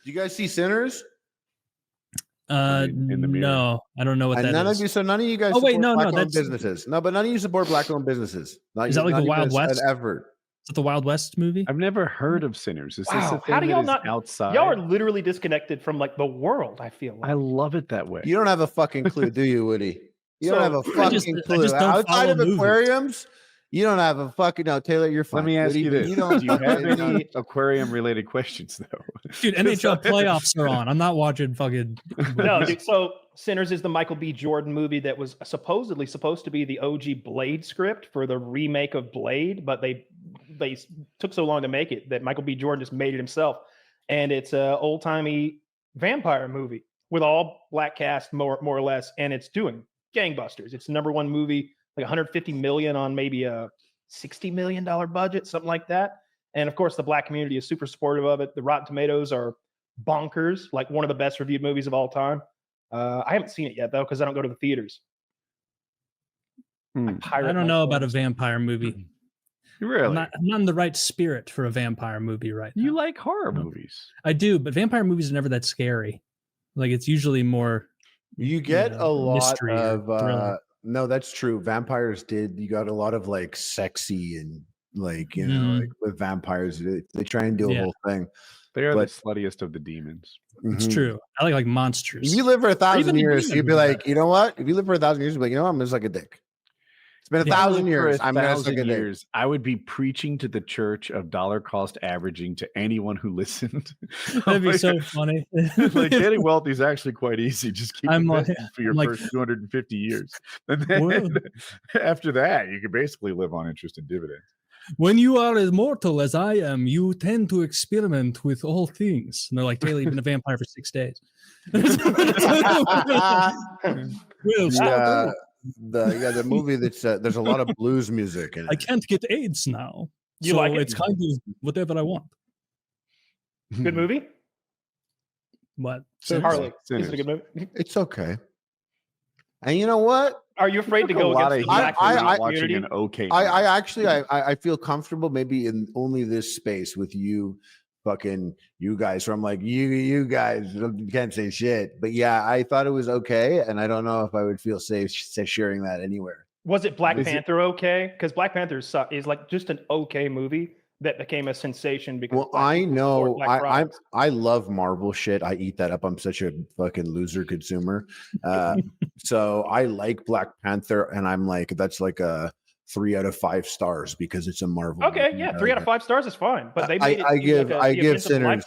you guys see Sinners? In the mirror. No, I don't know what And that none is. of you, so none of you guys Oh, wait, support no, black-owned that's- businesses. No, but none of you support black-owned businesses. Not, Is that like not the even Wild West? an effort. Is it the Wild West movie? I've never heard of Sinners. Is this a Wow, thing how do that y'all is not outside? Y'all are literally disconnected from like the world. I feel like. I love it that way. You don't have a fucking clue, do you, Woody? You don't So, have a I just fucking don't clue. Outside follow of movies. aquariums, you don't have a fucking. No, Taylor, you're fine. Let me ask Woody, you this: You don't do you have any aquarium-related questions, though? Dude, NHL playoffs are on. I'm not watching fucking. No, dude, so Sinners is the Michael B. Jordan movie that was supposedly supposed to be the OG Blade script for the remake of Blade, but they took so long to make it that Michael B. Jordan just made it himself. And it's a old-timey vampire movie with all black cast, more or less, and it's doing gangbusters. It's the #1 movie, like 150 million on maybe a $60 million budget, something like that. And of course, the black community is super supportive of it. The Rotten Tomatoes are bonkers, like one of the best reviewed movies of all time. I haven't seen it yet though, because I don't go to the theaters. I don't know about a vampire movie. Really? I'm not in the right spirit for a vampire movie right now. You like horror movies? I do, but vampire movies are never that scary. Like it's usually more. You get a lot mystery or of. thriller. No, that's true. Vampires did. You got a lot of like sexy and like like with vampires, they try and do a whole thing. They are the sluttiest of the demons. It's true. I like monsters. If you live for 1,000 even the years, demon you'd be was like, you know what? If you live for 1,000 years, you'd be like, you know what? I'm gonna suck a dick. It's been 1,000 years. I'm gonna suck a dick. years. I would be preaching to the church of dollar cost averaging to anyone who listened. That'd be so funny. Like getting wealthy is actually quite easy. Just keep investing for your first 250 years, and then after that, you can basically live on interest and dividends. When you are as mortal as I am, you tend to experiment with all things. And they're like, Taylor, you've been a vampire for 6 days. The movie that's there's a lot of blues music in it. I can't get AIDS now. You so like it? It's kind of whatever I want. Good movie? What? Harley. Sinners. Is it a good movie? It's okay. And you know what? Are you afraid to A go lot against of the heat black for watching community? an okay. I actually I feel comfortable maybe in only this space with you guys. Where I'm like you guys can't say shit. But yeah, I thought it was okay, and I don't know if I would feel safe sharing that anywhere. Was it Black Panther okay? Because Black Panther is like just an okay movie that became a sensation because. Well, I know I love Marvel shit. I eat that up. I'm such a fucking loser consumer. So I like Black Panther, and I'm like, that's like a 3 out of 5 stars because it's a Marvel. Okay, movie. yeah, 3 out of 5 stars is fine. But they made I give Sinners.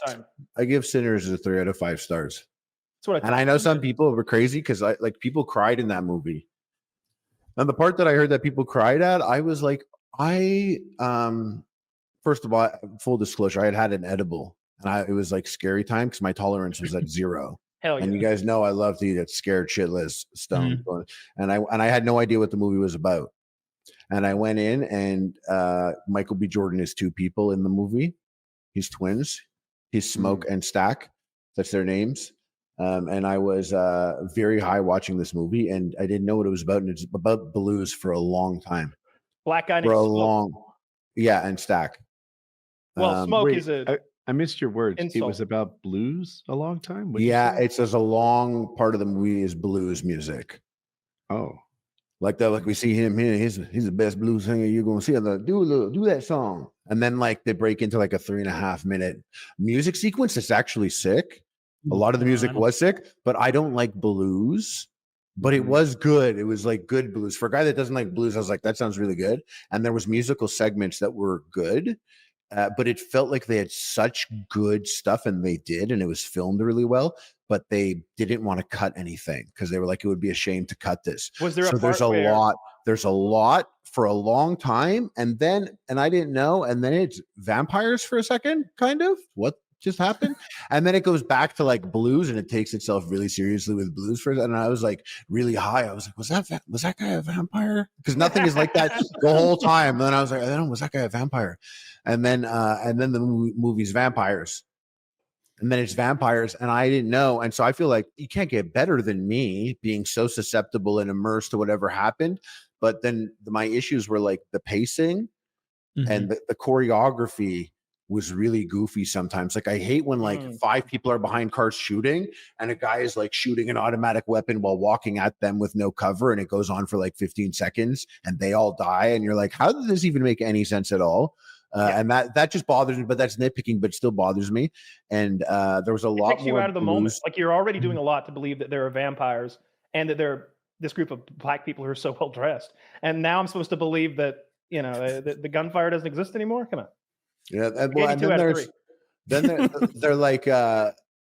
I give Sinners a 3 out of 5 stars. That's what and I know some people were crazy because people cried in that movie. And the part that I heard that people cried at, I was like, first of all, full disclosure, I had an edible, and it was like scary time because my tolerance was at 0. Hell yeah. And you guys know I love to eat at scared shitless stone. And I had no idea what the movie was about. And I went in, and Michael B. Jordan is 2 people in the movie. He's twins. He's Smoke and Stack. That's their names. And I was very high watching this movie, and I didn't know what it was about. And it's about blues for a long time. Black guy for a Smoke. long, yeah, and Stack. Well, Smoke is I missed your words. insult. It was about blues a long time. What'd you Yeah, say? it says a long part of the movie is blues music. Oh, like that, like we see him here. He's the best blues singer you're gonna see. Do that song, and then like they break into like a 3.5 minute music sequence. That's actually sick. A lot of the music was sick, but I don't like blues. But it was good. It was like good blues. For a guy that doesn't like blues, I was like, that sounds really good. And there was musical segments that were good, but it felt like they had such good stuff, and they did, and it was filmed really well. But they didn't want to cut anything because they were like, it would be a shame to cut this. Was there so there's a lot. There's a lot for a long time, and I didn't know, and then it's vampires for a second, kind of. What just happened? And then it goes back to like blues, and it takes itself really seriously with blues first. And I was like really high. I was like, was that guy a vampire? Because nothing is like that the whole time. And then I was like, I don't know, was that guy a vampire? And then the movie's vampires. And then it's vampires, and I didn't know. And so I feel like you can't get better than me being so susceptible and immersed to whatever happened. But then my issues were like the pacing and the choreography was really goofy sometimes. Like I hate when like 5 people are behind cars shooting and a guy is like shooting an automatic weapon while walking at them with no cover, and it goes on for like 15 seconds and they all die, and you're like, how does this even make any sense at all? And that just bothers me, but that's nitpicking, but still bothers me. And there was a lot takes more you out of the moment. blues. Like you're already doing a lot to believe that there are vampires and that they're this group of black people who are so well dressed. And now I'm supposed to believe that, you know, the gunfire doesn't exist anymore. Come on. Yeah, and then they're like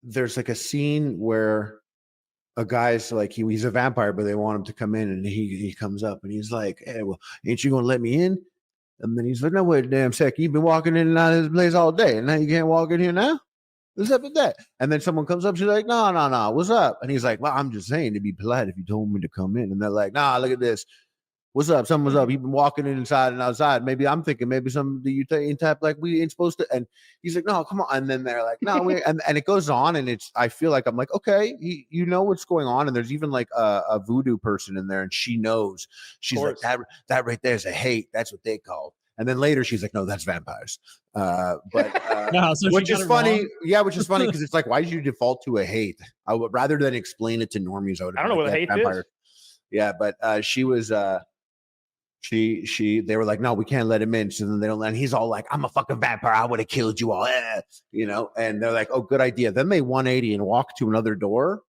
there's like a scene where a guy's like he's a vampire, but they want him to come in, and he comes up and he's like, hey, well, ain't you gonna let me in? And then he's like, no, wait a damn sec, you've been walking in and out of this place all day, and now you can't walk in here now? What's up with that? And then someone comes up, she's like, no, what's up? And he's like, well, I'm just saying to be polite if you told me to come in. And they're like, nah, look at this. What's up? Someone's up. You've been walking in inside and outside. Maybe I'm thinking maybe some you ain't type like we ain't supposed to. And he's like, no, come on. And then they're like, no, and it goes on, and I feel like I'm like, okay, you know what's going on. And there's even like a voodoo person in there, and she knows. She's like, that right there is a hate. That's what they call. And then later she's like, no, that's vampires. So which is funny. Wrong. Yeah, which is funny because it's like, why did you default to a hate? I would rather than explain it to normies. I don't know what a hate is. Yeah, but she was they were like, no, we can't let him in. So then they don't let him. He's all like, I'm a fucking vampire. I would have killed you all. You know, and they're like, oh, good idea. Then they 180 and walk to another door.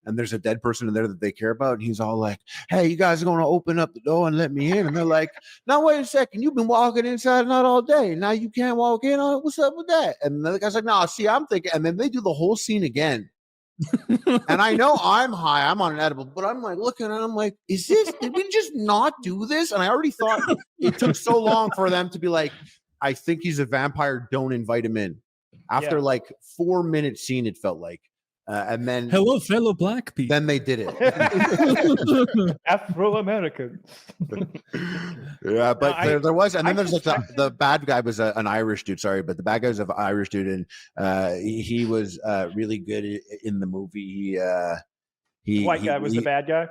And there's a dead person in there that they care about. And he's all like, hey, you guys are going to open up the door and let me in. And they're like, now, wait a second. You've been walking inside not all day. Now you can't walk in. Oh, what's up with that? And the guy's like, no, see, I'm thinking. And then they do the whole scene again. And I know I'm high. I'm on an edible. But I'm like looking and I'm like, did we just not do this? And I already thought it took so long for them to be like, I think he's a vampire. Don't invite him in. After like 4 minutes scene, it felt like. And then hello, fellow black people. Then they did it. Afro-Americans. Yeah, but there was, and then there's like the bad guy was an Irish dude. Sorry, but the bad guy was an Irish dude, and he was really good in the movie. The white guy was the bad guy.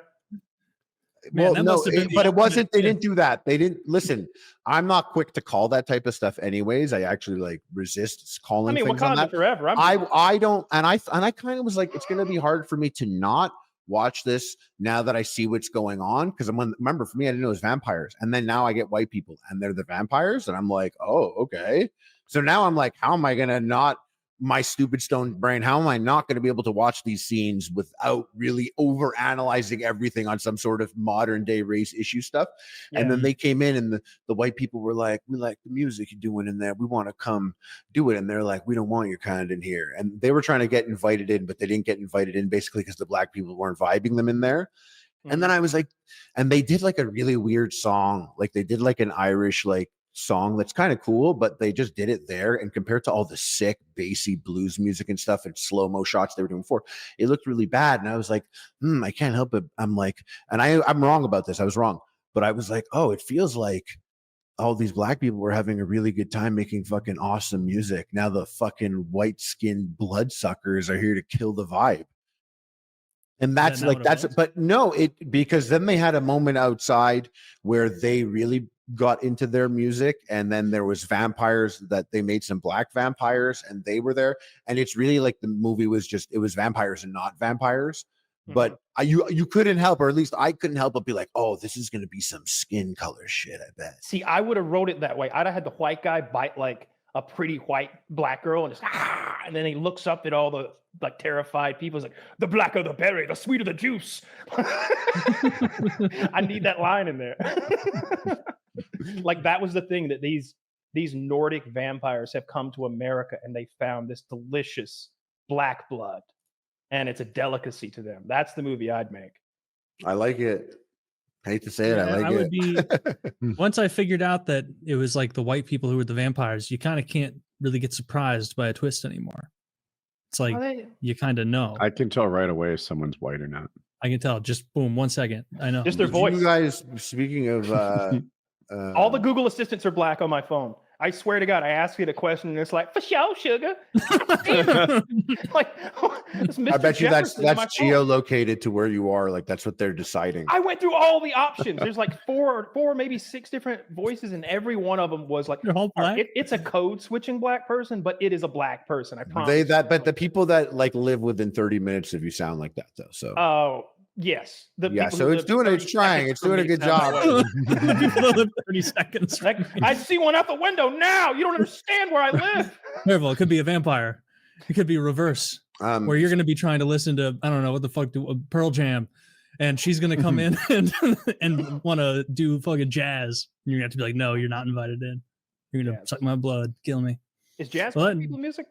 Man, well, no, but it wasn't. They didn't do that. They didn't listen. I'm not quick to call that type of stuff, anyways. I actually like resist calling. I mean, things on that. Forever. I don't, and I kind of was like, it's going to be hard for me to not watch this now that I see what's going on. Because remember, for me, I didn't know it was vampires, and then now I get white people, and they're the vampires, and I'm like, oh, okay. So now I'm like, how am I going to not? My stupid stone brain, how am I not going to be able to watch these scenes without really over analyzing everything on some sort of modern day race issue stuff? Yeah. And then they came in and the white people were like, we like the music you're doing in there. We want to come do it. And they're like, we don't want your kind in here. And they were trying to get invited in, but they didn't get invited in basically because the black people weren't vibing them in there. Mm-hmm. And then I was like, and they did like a really weird song. Like they did like an Irish, like, song that's kind of cool, but they just did it there, and compared to all the sick bassy blues music and stuff and slow-mo shots they were doing before, it looked really bad. And I was like, I can't help it. I'm like, and I'm wrong about this. I was wrong, but I was like, oh, it feels like all these black people were having a really good time making fucking awesome music. Now the fucking white-skinned bloodsuckers are here to kill the vibe. And that's like, but no, because then they had a moment outside where they really got into their music, and then there was vampires that they made some black vampires, and they were there, and it's really like the movie was just, it was vampires and not vampires. Mm-hmm. But you couldn't help, or at least I couldn't help but be like, oh, this is going to be some skin color shit, I bet. See, I would have wrote it that way. I'd have had the white guy bite like a pretty white black girl and just and then he looks up at all the like terrified people. He's like, the blacker the berry, the sweeter the juice. I need that line in there. Like that was the thing, that these Nordic vampires have come to America and they found this delicious black blood, and it's a delicacy to them. That's the movie I'd make. I like it. I hate to say it. I like it. Once I figured out that it was like the white people who were the vampires, you kind of can't really get surprised by a twist anymore. It's like you kind of know. I can tell right away if someone's white or not. I can tell. Just boom, 1 second. I know. Just their voice. You guys, speaking of all the Google assistants are black on my phone. I swear to God, I asked you the question, and it's like, for sure, sugar. Like, I bet you that's geolocated to where you are. Like that's what they're deciding. I went through all the options. There's like four, maybe 6 different voices, and every one of them was like, it's a code switching black person, but it is a black person. I promise. But the people that like live within 30 minutes of you sound like that though. So. Oh. Yes. So it's doing it. It's trying. It's doing a good job. The people that live 30 seconds. Like, I see one out the window now. You don't understand where I live. Careful. It could be a vampire. It could be reverse, where you're going to be trying to listen to, I don't know what the fuck, Pearl Jam, and she's going to come in and want to do fucking jazz. And you're going to have to be like, no, you're not invited in. You're going to suck my blood, kill me. Is jazz people music?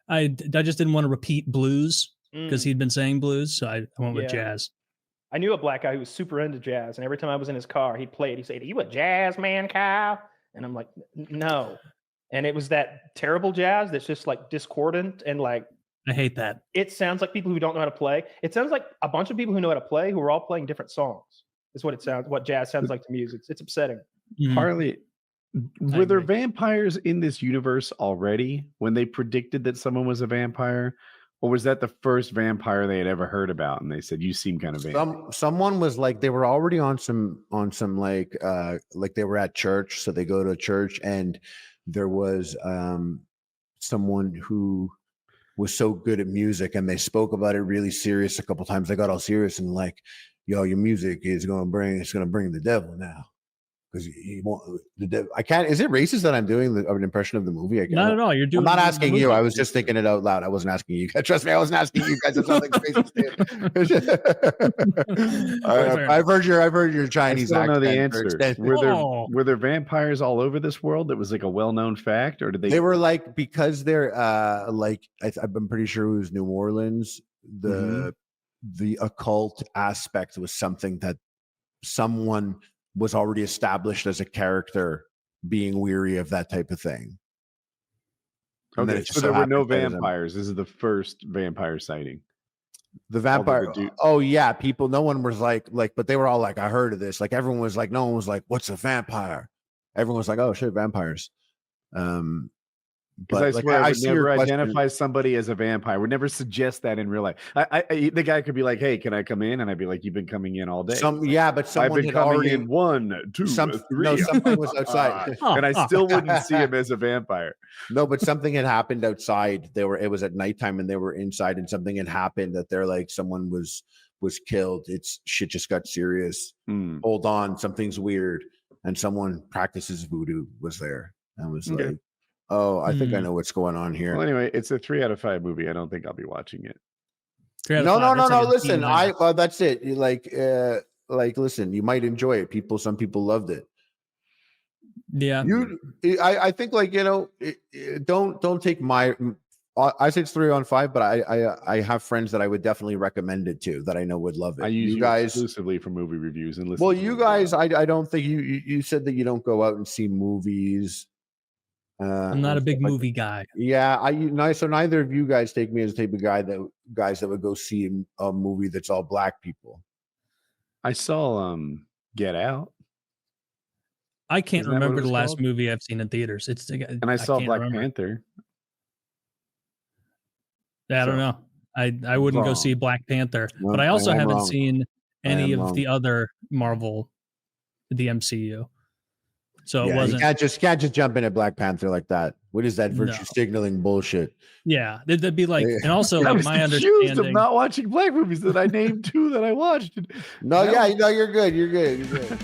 I just didn't want to repeat blues. Because he'd been saying blues, so I went with jazz. I knew a black guy who was super into jazz, and every time I was in his car, he'd play it. He'd say, "Are you a jazz man, Kyle?" And I'm like, "No." And it was that terrible jazz that's just like discordant and like. I hate that. It sounds like people who don't know how to play. It sounds like a bunch of people who know how to play who are all playing different songs. Is what it sounds. What jazz sounds like to me. It's upsetting. Harley, were there vampires in this universe already when they predicted that someone was a vampire? Or was that the first vampire they had ever heard about? And they said, you seem kind of vampire. Someone was like, they were already on some like they were at church. So they go to a church and there was someone who was so good at music and they spoke about it really serious a couple times. They got all serious and like, yo, your music is going to bring the devil now. Because the devil. I can't. Is it racist that I'm doing an impression of the movie? Not at all. You're doing. I'm not asking you. I was just thinking it out loud. I wasn't asking you. Trust me, I wasn't asking you guys. It's not like racist. I've heard your Chinese accent. I don't know the answer. Were there vampires all over this world? That was like a well-known fact, or did they? They were like because they're like I'm pretty sure it was New Orleans. The occult aspect was something that someone was already established as a character being weary of that type of thing. Okay, so there were no vampires. This is the first vampire sighting. The vampire. Oh yeah, people. No one was like, but they were all like, I heard of this. Like everyone was like, no one was like, what's a vampire? Everyone was like, oh shit, vampires. But I swear, I would never identify somebody as a vampire. I would never suggest that in real life. The guy could be like, "Hey, can I come in?" And I'd be like, "You've been coming in all day." But someone I've been coming in 1, 2, 3. No, something was outside, and I still wouldn't see him as a vampire. No, but something had happened outside. It was at nighttime, and they were inside, and something had happened that they're like, someone was killed. It's shit just got serious. Hold on, something's weird, and someone practices voodoo was there and was like. Oh, I think I know what's going on here. Well, anyway, it's a 3 out of 5 movie. I don't think I'll be watching it. No. Listen, that's it. Listen, you might enjoy it. Some people loved it. Yeah. I think don't take my. I say it's 3 on 5, but I have friends that I would definitely recommend it to that I know would love it. I use you guys exclusively for movie reviews and listen. Well, you guys, I don't think you said that you don't go out and see movies. I'm not a big movie guy. Yeah, so neither of you guys take me as the type of guys that would go see a movie that's all black people. I saw Get Out. I can't remember the last movie I've seen in theaters. And I saw Black Panther. Yeah, I don't know. I wouldn't go see Black Panther, but I also haven't seen any of the other Marvel, the MCU. So it wasn't. You can't just jump into Black Panther like that. What is that virtue signaling bullshit? Yeah, that'd be like, and also like my understanding of not watching black movies that I named 2 that I watched. No, you're good. You're good.